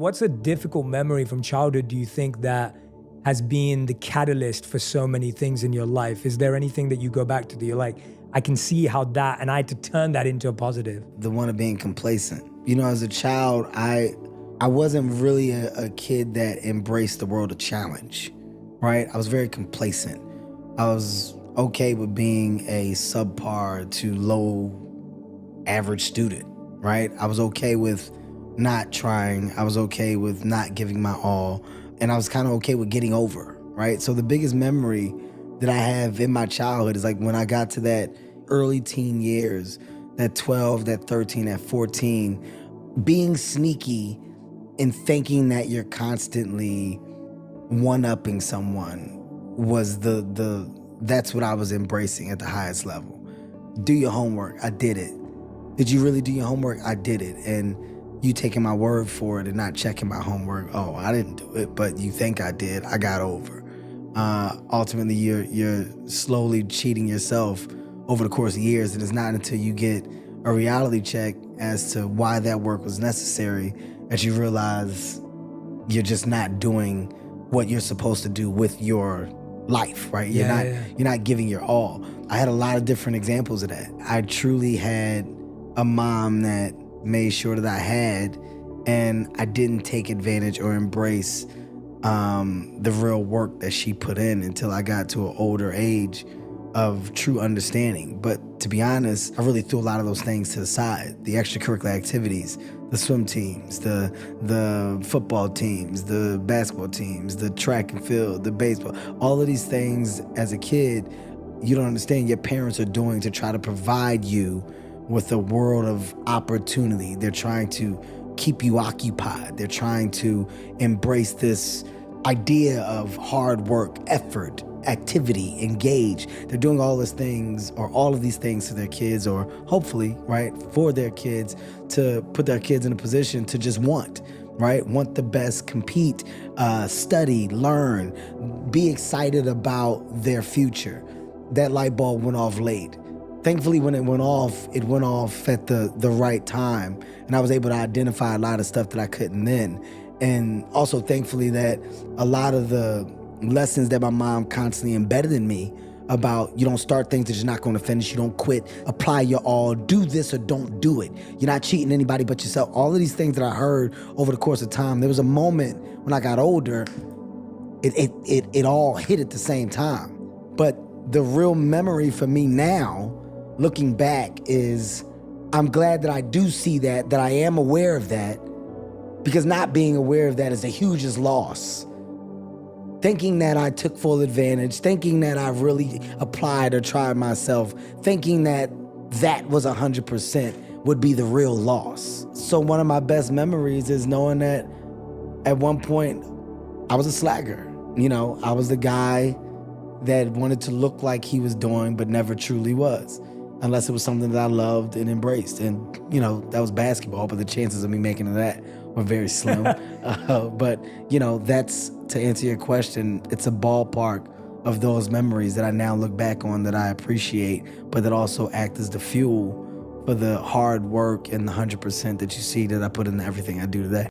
What's a difficult memory from childhood do you think that has been the catalyst for so many things in your life? Is there anything that you go back to that you're like, I can see how that, and I had to turn that into a positive? The one of being complacent. You know, as a child, I wasn't really a kid that embraced the world of challenge, right? I was very complacent. I was okay with being a subpar to low average student, right? I was okay with not trying. I was okay with not giving my all. And I was kind of okay with getting over, right? So the biggest memory that I have in my childhood is like when I got to that early teen years, that 12, that 13, that 14, being sneaky and thinking that you're constantly one-upping someone was that's what I was embracing at the highest level. Do your homework, I did it. Did you really do your homework? I did it. And you taking my word for it and not checking my homework, oh, I didn't do it, but you think I did, I got over. Ultimately, you're slowly cheating yourself over the course of years, and it's not until you get a reality check as to why that work was necessary that you realize you're just not doing what you're supposed to do with your life, right? You're not giving your all. I had a lot of different examples of that. I truly had a mom that made sure that I had, and I didn't take advantage or embrace the real work that she put in until I got to an older age of true understanding. But to be honest, I really threw a lot of those things to the side. The extracurricular activities, the swim teams, the football teams, the basketball teams, the track and field, the baseball, all of these things as a kid, you don't understand your parents are doing to try to provide you with a world of opportunity. They're trying to keep you occupied. They're trying to embrace this idea of hard work, effort, activity, engage. They're doing all these things, or all of these things to their kids, or hopefully, right, for their kids, to put their kids in a position to just want the best, compete, study, learn, be excited about their future. That light bulb went off late. Thankfully, when it went off at the right time, and I was able to identify a lot of stuff that I couldn't then. And also thankfully that a lot of the lessons that my mom constantly embedded in me about you don't start things that you're not going to finish, you don't quit, apply your all, do this or don't do it. You're not cheating anybody but yourself. All of these things that I heard over the course of time, there was a moment when I got older, it all hit at the same time. But the real memory for me now, looking back, is I'm glad that I do see that I am aware of that, because not being aware of that is the hugest loss. Thinking that I took full advantage, thinking that I really applied or tried myself, thinking that was 100% would be the real loss. So one of my best memories is knowing that at one point I was a slacker. You know, I was the guy that wanted to look like he was doing but never truly was, unless it was something that I loved and embraced. And, you know, that was basketball, but the chances of me making that were very slim. But, you know, that's, to answer your question, it's a ballpark of those memories that I now look back on that I appreciate, but that also act as the fuel for the hard work and the 100% that you see that I put into everything I do today.